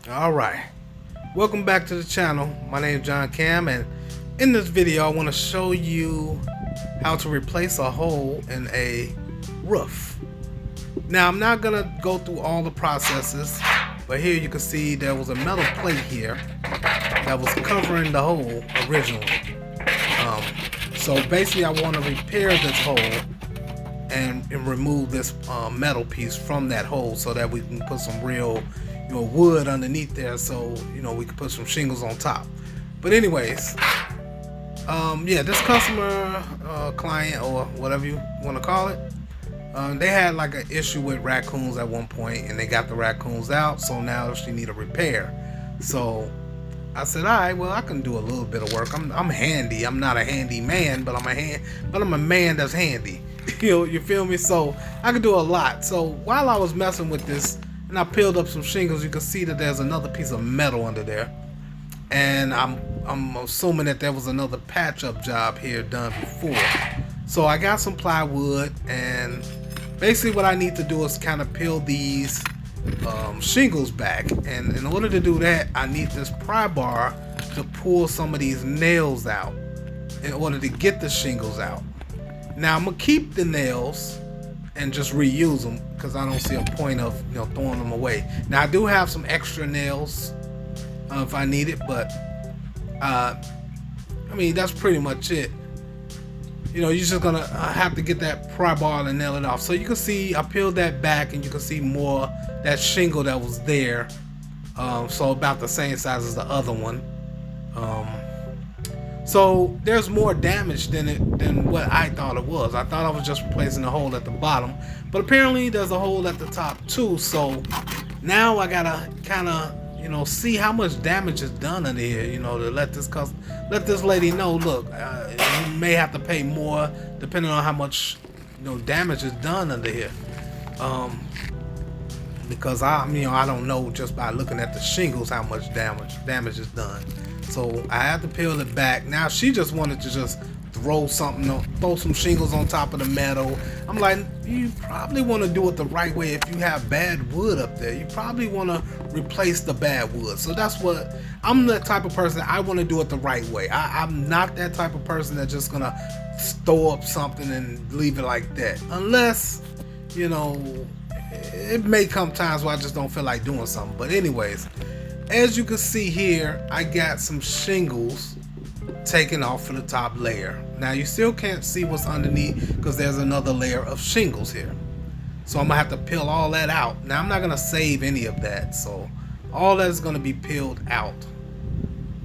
Alright, welcome back to the channel. My name is John Cam, and in this video I want to show you how to replace a hole in a roof. Now I'm not going to go through all the processes, but here you can see there was a metal plate here that was covering the hole originally. So basically I want to repair this hole and remove this metal piece from that hole so that we can put some real wood underneath there, so we can put some shingles on top. But anyways, yeah, this customer, client, or whatever you want to call it, they had like an issue with raccoons at one point, and they got the raccoons out, so now she need a repair. So I said, all right, well, I can do a little bit of work. I'm handy. I'm not a handy man, but I'm a man that's handy. You feel me? So I can do a lot. So while I was messing with this and I peeled up some shingles, you can see that there's another piece of metal under there, and I'm assuming that there was another patch-up job here done before. So I got some plywood, and basically what I need to do is kind of peel these shingles back, and in order to do that I need this pry bar to pull some of these nails out in order to get the shingles out. Now I'm gonna keep the nails and just reuse them because I don't see a point of throwing them away. Now I do have some extra nails if I need it, but I mean that's pretty much it. You're just gonna have to get that pry bar and nail it off. So you can see I peeled that back, and you can see more that shingle that was there. So about the same size as the other one. So there's more damage than what I thought it was. I thought I was just replacing the hole at the bottom, but apparently there's a hole at the top too. So now I gotta kind of see how much damage is done under here. To let this lady know, look, you may have to pay more depending on how much damage is done under here. Because I don't know just by looking at the shingles how much damage is done. So I have to peel it back. Now she just wanted to just throw some shingles on top of the metal. I'm like, you probably want to do it the right way. If you have bad wood up there, you probably want to replace the bad wood. So that's what I'm the type of person. I want to do it the right way. I'm not that type of person that's just gonna throw up something and leave it like that, unless it may come times where I just don't feel like doing something. But anyways, as you can see here, I got some shingles taken off of the top layer. Now you still can't see what's underneath because there's another layer of shingles here. So I'm gonna have to peel all that out. Now I'm not gonna save any of that, so all that is gonna be peeled out.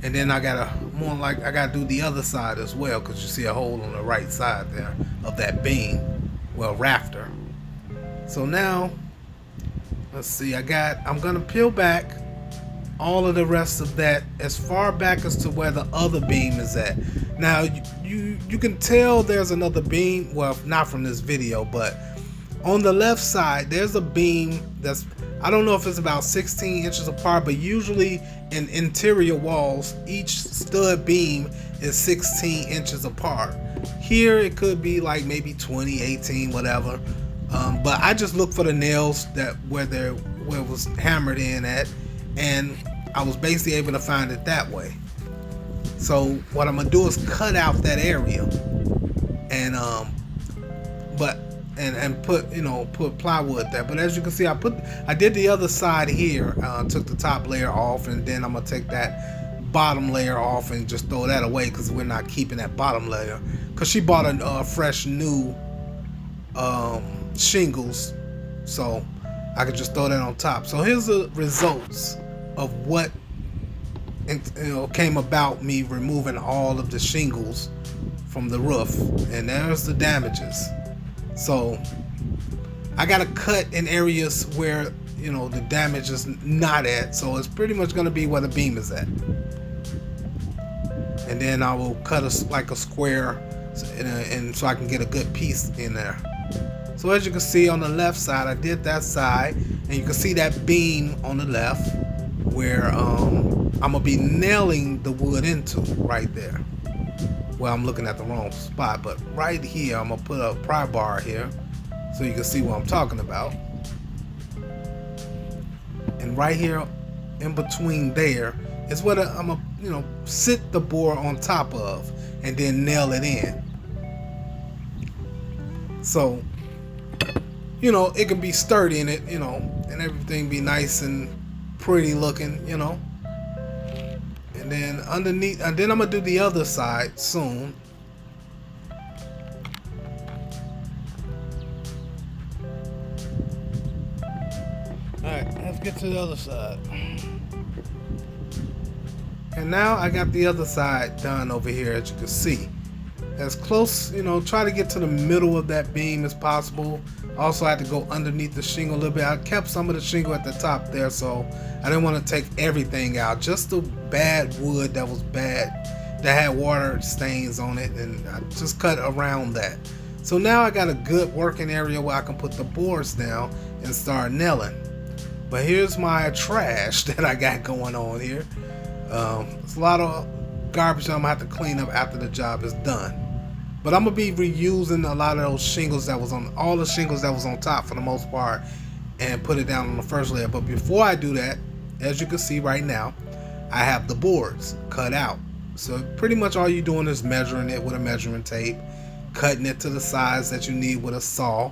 And then I gotta do the other side as well, because you see a hole on the right side there of that beam, well, rafter. So now let's see, I'm gonna peel back all of the rest of that as far back as to where the other beam is at. Now you can tell there's another beam, well, not from this video, but on the left side there's a beam that's, I don't know if it's about 16 inches apart, but usually in interior walls each stud beam is 16 inches apart. Here it could be like maybe 20, 18, whatever. But I just looked for the nails where it was hammered in at, and I was basically able to find it that way. So what I'm gonna do is cut out that area and put plywood there. But as you can see, I did the other side here, took the top layer off, and then I'm gonna take that bottom layer off and just throw that away because we're not keeping that bottom layer, because she bought a fresh new shingles, so I could just throw that on top. So here's the results of what came about me removing all of the shingles from the roof, and there's the damages. So I gotta cut in areas where the damage is not at, so it's pretty much gonna be where the beam is at, and then I will cut like a square, and so I can get a good piece in there. So as you can see on the left side, I did that side, and you can see that beam on the left where I'm gonna be nailing the wood into right there. Well, I'm looking at the wrong spot, but right here I'm gonna put a pry bar here so you can see what I'm talking about. And right here in between there is what I'm gonna, you know, sit the board on top of and then nail it in. So, you know, it can be sturdy in it, you know, and everything be nice and pretty looking, you know. And then underneath, and then I'm gonna do the other side soon. Alright, let's get to the other side. And now I got the other side done over here, as you can see. As close, you know, try to get to the middle of that beam as possible. Also, I had to go underneath the shingle a little bit. I kept some of the shingle at the top there, so I didn't want to take everything out. Just the bad wood that was bad, that had water stains on it, and I just cut around that. So now I got a good working area where I can put the boards down and start nailing. But here's my trash that I got going on here. It's a lot of garbage I'm gonna have to clean up after the job is done. But I'm gonna be reusing a lot of those shingles that was on, all the shingles that was on top for the most part, and put it down on the first layer. But before I do that, as you can see right now, I have the boards cut out. So pretty much all you're doing is measuring it with a measuring tape, cutting it to the size that you need with a saw.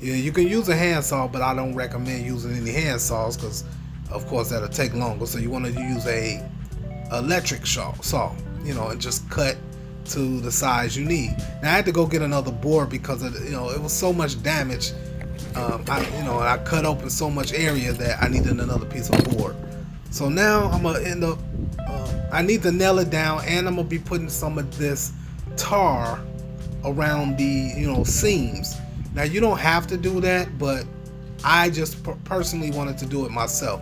You can use a hand saw, but I don't recommend using any hand saws because, of course, that'll take longer. So you want to use a electric saw, you know, and just cut to the size you need. Now I had to go get another board because of, you know, it was so much damage. I cut open so much area that I needed another piece of board. So now I'm gonna end up. I need to nail it down, and I'm gonna be putting some of this tar around the, you know, seams. Now you don't have to do that, but I just personally wanted to do it myself.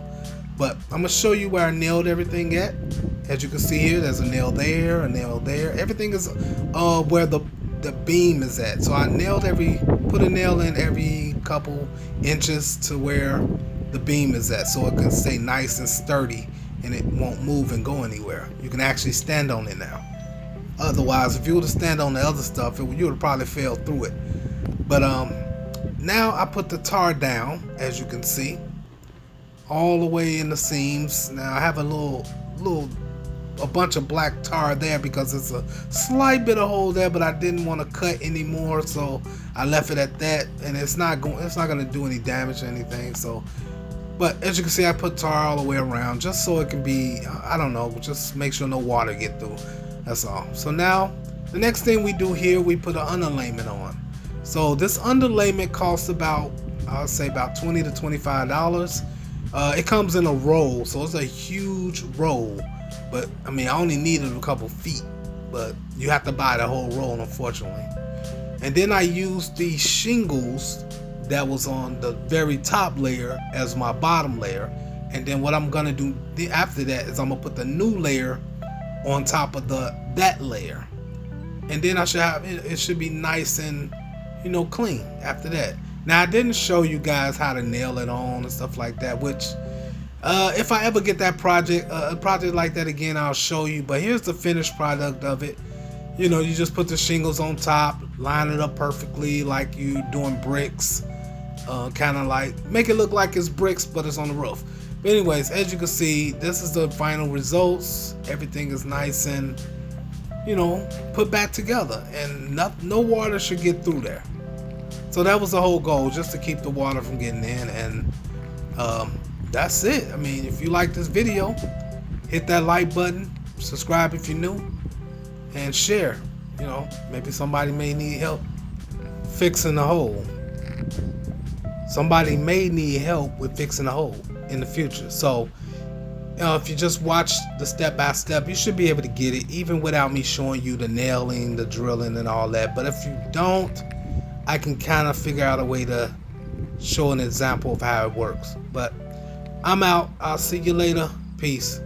But I'm gonna show you where I nailed everything at. As you can see here, there's a nail there, a nail there. Everything is where the beam is at. So I put a nail in every couple inches to where the beam is at, so it can stay nice and sturdy and it won't move and go anywhere. You can actually stand on it now. Otherwise, if you were to stand on the other stuff, you would have probably fell through it. But now I put the tar down, as you can see, all the way in the seams. Now I have a bunch of black tar there because it's a slight bit of hole there, but I didn't want to cut anymore, so I left it at that. And it's not going to do any damage or anything. So, but as you can see, I put tar all the way around just so it can be, I don't know, just make sure no water get through. That's all. So now the next thing we do here, we put an underlayment on. So this underlayment costs about, I'll say about $20 to $25. It comes in a roll, so it's a huge roll. But I mean, I only needed a couple feet, but you have to buy the whole roll, unfortunately. And then I used the shingles that was on the very top layer as my bottom layer. And then what I'm gonna do after that is I'm gonna put the new layer on top of that layer. And then it should be nice and, you know, clean after that. Now I didn't show you guys how to nail it on and stuff like that, which if I ever get that project, a project like that again, I'll show you. But here's the finished product of it. You know, you just put the shingles on top, line it up perfectly like you doing bricks. Kind of like make it look like it's bricks, but it's on the roof. But anyways, as you can see, this is the final results. Everything is nice and, you know, put back together, and no water should get through there. So that was the whole goal, just to keep the water from getting in. And that's it. I mean, if you like this video, hit that like button, subscribe if you're new, and share. You know, maybe somebody may need help fixing the hole. Somebody may need help with fixing the hole in the future. So if you just watch the step-by-step, you should be able to get it even without me showing you the nailing, the drilling, and all that. But if you don't, I can kind of figure out a way to show an example of how it works. But I'm out. I'll see you later. Peace.